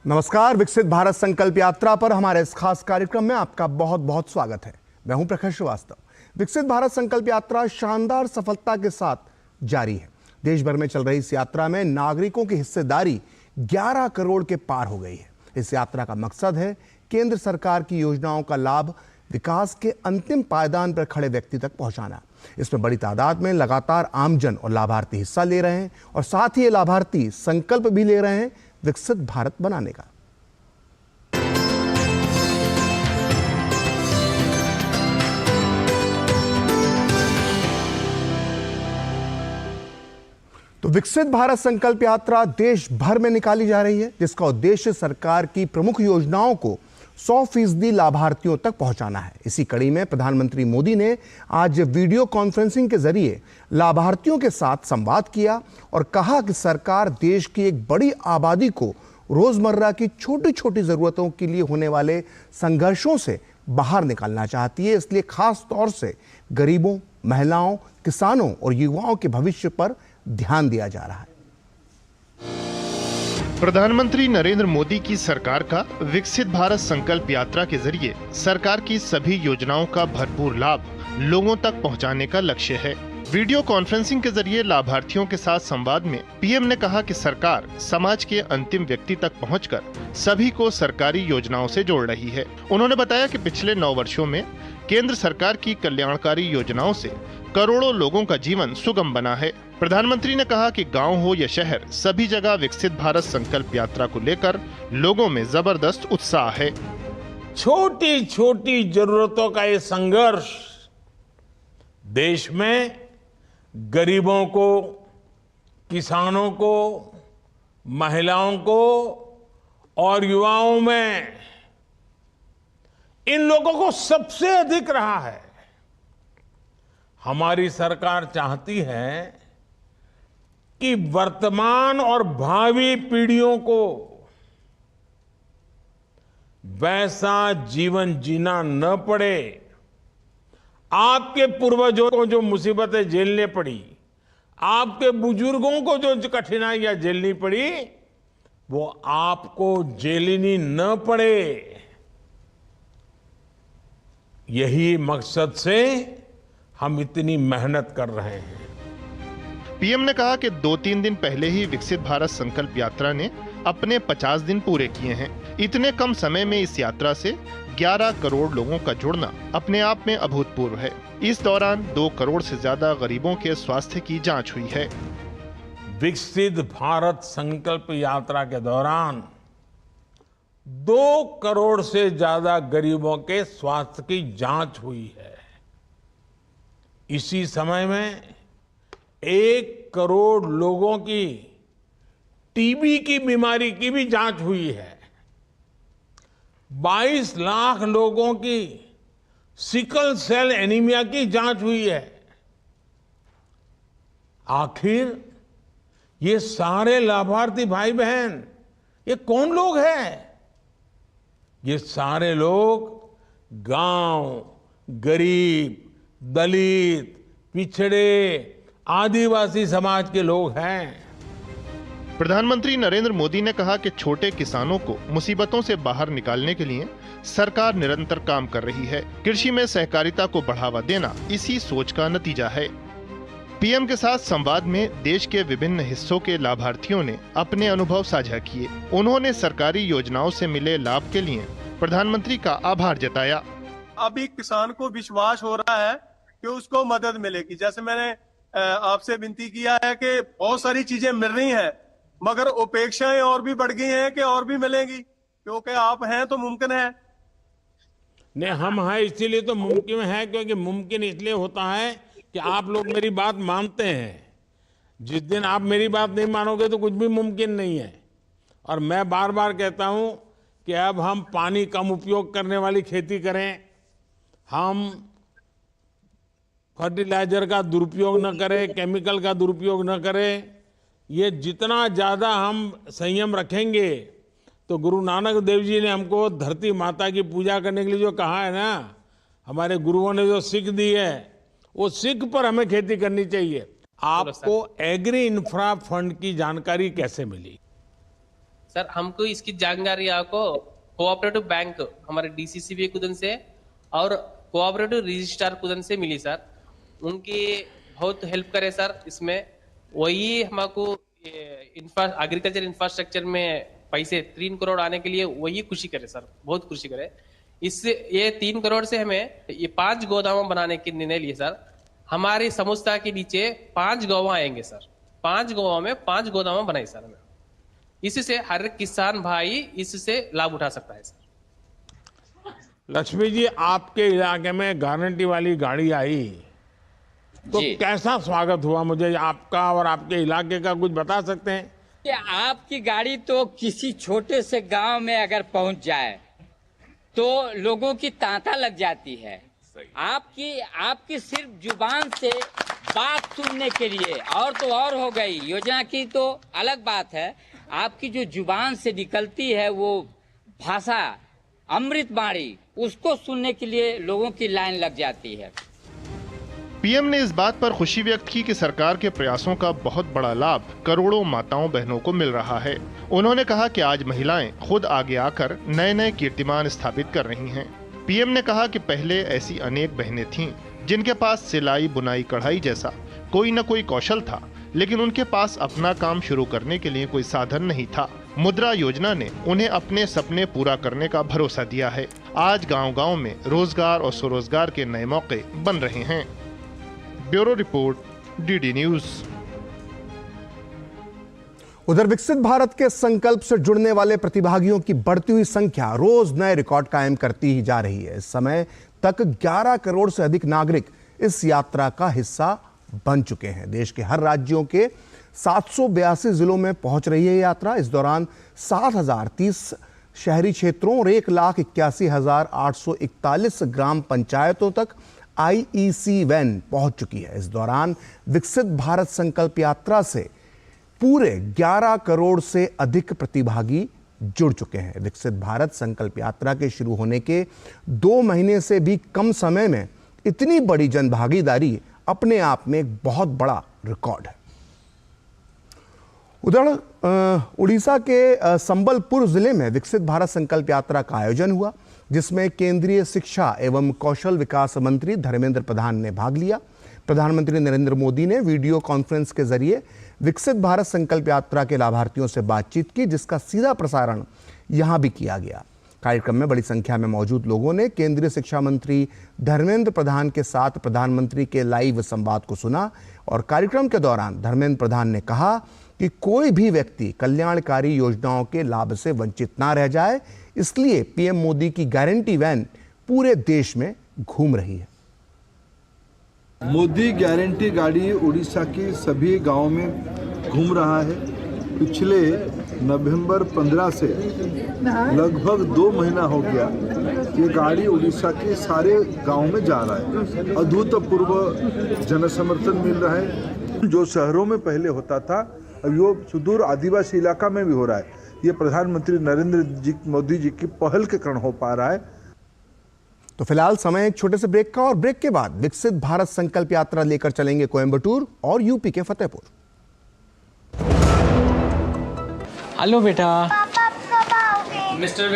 नमस्कार। विकसित भारत संकल्प यात्रा पर हमारे इस खास कार्यक्रम में आपका बहुत बहुत स्वागत है। मैं हूं प्रखर श्रीवास्तव। विकसित भारत संकल्प यात्रा शानदार सफलता के साथ जारी है। देश भर में चल रही इस यात्रा में नागरिकों की हिस्सेदारी 11 करोड़ के पार हो गई है। इस यात्रा का मकसद है केंद्र सरकार की योजनाओं का लाभ विकास के अंतिम पायदान पर खड़े व्यक्ति तक पहुंचाना। इसमें बड़ी तादाद में लगातार आमजन और लाभार्थी हिस्सा ले रहे हैं और साथ ही ये लाभार्थी संकल्प भी ले रहे हैं विकसित भारत बनाने का। तो विकसित भारत संकल्प यात्रा देश भर में निकाली जा रही है, जिसका उद्देश्य सरकार की प्रमुख योजनाओं को 100% लाभार्थियों तक पहुंचाना है। इसी कड़ी में प्रधानमंत्री मोदी ने आज वीडियो कॉन्फ्रेंसिंग के जरिए लाभार्थियों के साथ संवाद किया और कहा कि सरकार देश की एक बड़ी आबादी को रोजमर्रा की छोटी छोटी जरूरतों के लिए होने वाले संघर्षों से बाहर निकालना चाहती है। इसलिए खास तौर से गरीबों, महिलाओं, किसानों और युवाओं के भविष्य पर ध्यान दिया जा रहा है। प्रधानमंत्री नरेंद्र मोदी की सरकार का विकसित भारत संकल्प यात्रा के जरिए सरकार की सभी योजनाओं का भरपूर लाभ लोगों तक पहुंचाने का लक्ष्य है। वीडियो कॉन्फ्रेंसिंग के जरिए लाभार्थियों के साथ संवाद में पीएम ने कहा कि सरकार समाज के अंतिम व्यक्ति तक पहुंचकर सभी को सरकारी योजनाओं से जोड़ रही है। उन्होंने बताया कि पिछले 9 वर्षों में केंद्र सरकार की कल्याणकारी योजनाओं से करोड़ों लोगों का जीवन सुगम बना है। प्रधानमंत्री ने कहा कि गांव हो या शहर, सभी जगह विकसित भारत संकल्प यात्रा को लेकर लोगों में जबरदस्त उत्साह है। छोटी छोटी जरूरतों का ये संघर्ष देश में गरीबों को, किसानों को, महिलाओं को और युवाओं में, इन लोगों को सबसे अधिक रहा है। हमारी सरकार चाहती है कि वर्तमान और भावी पीढ़ियों को वैसा जीवन जीना न पड़े। आपके पूर्वजों को जो मुसीबतें झेलने पड़ी, आपके बुजुर्गों को जो कठिनाइयां झेलनी पड़ी, वो आपको झेलनी न पड़े। यही मकसद से हम इतनी मेहनत कर रहे हैं। पीएम ने कहा कि 2-3 दिन पहले ही विकसित भारत संकल्प यात्रा ने अपने 50 दिन पूरे किए हैं। इतने कम समय में इस यात्रा से 11 करोड़ लोगों का जुड़ना अपने आप में अभूतपूर्व है। इस दौरान 2 करोड़ से ज्यादा गरीबों के स्वास्थ्य की जांच हुई है। विकसित भारत संकल्प यात्रा के दौरान 2 करोड़ से ज्यादा गरीबों के स्वास्थ्य की जांच हुई है। इसी समय में 1 करोड़ लोगों की टीबी की बीमारी की भी जांच हुई है। 22 लाख लोगों की सिकल सेल एनीमिया की जांच हुई है। आखिर ये सारे लाभार्थी भाई बहन, ये कौन लोग हैं? ये सारे लोग गांव, गरीब, दलित, पिछड़े, आदिवासी समाज के लोग हैं। प्रधानमंत्री नरेंद्र मोदी ने कहा कि छोटे किसानों को मुसीबतों से बाहर निकालने के लिए सरकार निरंतर काम कर रही है। कृषि में सहकारिता को बढ़ावा देना इसी सोच का नतीजा है। पीएम के साथ संवाद में देश के विभिन्न हिस्सों के लाभार्थियों ने अपने अनुभव साझा किए। उन्होंने सरकारी योजनाओं से मिले लाभ के लिए प्रधानमंत्री का आभार जताया। अभी किसान को विश्वास हो रहा है कि उसको मदद मिलेगी। जैसे मैंने आपसे विनती किया है कि बहुत सारी चीजें मिल रही हैं, मगर अपेक्षाएं और भी बढ़ गई हैं कि और भी मिलेंगी, क्योंकि आप हैं तो मुमकिन है। नहीं, हम हैं इसीलिए तो मुमकिन है, क्योंकि मुमकिन इसलिए होता है कि आप लोग मेरी बात मानते हैं। जिस दिन आप मेरी बात नहीं मानोगे तो कुछ भी मुमकिन नहीं है। और मैं बार बार कहता हूं कि अब हम पानी कम उपयोग करने वाली खेती करें, हम फर्टिलाइजर का दुरुपयोग न करें, केमिकल का दुरुपयोग न करें। ये जितना ज़्यादा हम संयम रखेंगे, तो गुरु नानक देव जी ने हमको धरती माता की पूजा करने के लिए जो कहा है ना, हमारे गुरुओं ने जो सीख दी है, वो सीख पर हमें खेती करनी चाहिए। आपको एग्री इंफ्रा फंड की जानकारी कैसे मिली? सर हमको इसकी जानकारी आपको कोऑपरेटिव बैंक हमारे डीसीसीबी कुदन से और कोऑपरेटिव रजिस्ट्रार कुदन से मिली सर। उनकी बहुत हेल्प करे सर इसमें। वही हमको एग्रीकल्चर इंफ्रास्ट्रक्चर में पैसे 3 करोड़ आने के लिए वही खुशी करे सर, बहुत खुशी करे। इससे ये 3 करोड़ से हमें ये 5 गोदाम बनाने के निर्णय लिए सर। हमारी समुदाय के नीचे 5 गाँव आएंगे सर, 5 गाँव में 5 गोदाम बनाए सर हमें। इससे हर किसान भाई इससे लाभ उठा सकता है सर। लक्ष्मी जी, आपके इलाके में गारंटी वाली गाड़ी आई तो कैसा स्वागत हुआ? मुझे आपका और आपके इलाके का कुछ बता सकते हैं? कि आपकी गाड़ी तो किसी छोटे से गांव में अगर पहुंच जाए तो लोगों की तांता लग जाती है। आपकी सिर्फ जुबान से बात सुनने के लिए, और तो और हो गई, योजना की तो अलग बात है। आपकी जो जुबान से निकलती है वो भाषा अमृत बाणी, उसको सुनने के लिए लोगों की लाइन लग जाती है। पीएम ने इस बात पर खुशी व्यक्त की कि सरकार के प्रयासों का बहुत बड़ा लाभ करोड़ों माताओं बहनों को मिल रहा है। उन्होंने कहा कि आज महिलाएं खुद आगे आकर नए नए कीर्तिमान स्थापित कर रही हैं। पीएम ने कहा कि पहले ऐसी अनेक बहनें थीं जिनके पास सिलाई बुनाई कढ़ाई जैसा कोई न कोई कौशल था, लेकिन उनके पास अपना काम शुरू करने के लिए कोई साधन नहीं था। मुद्रा योजना ने उन्हें अपने सपने पूरा करने का भरोसा दिया है। आज गांव-गांव में रोजगार और स्वरोजगार के नए मौके बन रहे हैं। Bureau report, DD news. उधर विकसित भारत के संकल्प से जुड़ने वाले प्रतिभागियों की बढ़ती हुई संख्या रोज नए रिकॉर्ड कायम करती ही जा रही है। इस समय तक 11 करोड़ से अधिक नागरिक इस यात्रा का हिस्सा बन चुके हैं। देश के हर राज्यों के 782 जिलों में पहुंच रही है यात्रा। इस दौरान 7030 शहरी क्षेत्रों और 1,81,841 ग्राम पंचायतों तक आईईसी वैन पहुंच चुकी है। इस दौरान विकसित भारत संकल्प यात्रा से पूरे 11 करोड़ से अधिक प्रतिभागी जुड़ चुके हैं। विकसित भारत संकल्प यात्रा के शुरू होने के 2 महीने से भी कम समय में इतनी बड़ी जन भागीदारी अपने आप में एक बहुत बड़ा रिकॉर्ड है। उधर उड़ीसा के संबलपुर जिले में विकसित भारत संकल्प यात्रा का आयोजन हुआ, जिसमें केंद्रीय शिक्षा एवं कौशल विकास मंत्री धर्मेंद्र प्रधान ने भाग लिया। प्रधानमंत्री नरेंद्र मोदी ने वीडियो कॉन्फ्रेंस के जरिए विकसित भारत संकल्प यात्रा के लाभार्थियों से बातचीत की, जिसका सीधा प्रसारण यहां भी किया गया। कार्यक्रम में बड़ी संख्या में मौजूद लोगों ने केंद्रीय शिक्षा मंत्री धर्मेंद्र प्रधान के साथ प्रधानमंत्री के लाइव संवाद को सुना और कार्यक्रम के दौरान धर्मेंद्र प्रधान ने कहा कि कोई भी व्यक्ति कल्याणकारी योजनाओं के लाभ से वंचित ना रह जाए, इसलिए पीएम मोदी की गारंटी वैन पूरे देश में घूम रही है। मोदी गारंटी गाड़ी उड़ीसा के सभी गांवों में घूम रहा है। पिछले नवंबर 15 से लगभग 2 महीना हो गया ये गाड़ी उड़ीसा के सारे गांव में जा रहा है। अभूतपूर्व जनसमर्थन मिल रहा है। जो शहरों में पहले होता था अब वो सुदूर आदिवासी इलाका में भी हो रहा है। ये प्रधानमंत्री नरेंद्र मोदी जी की पहल के कारण हो पा रहा है। तो फिलहाल समय एक छोटे से ब्रेक का, और ब्रेक के बाद विकसित भारत संकल्प यात्रा लेकर चलेंगे कोयंबटूर और यूपी के फतेहपुर। हेलो बेटा। पापा कब आओगे? मिस्टर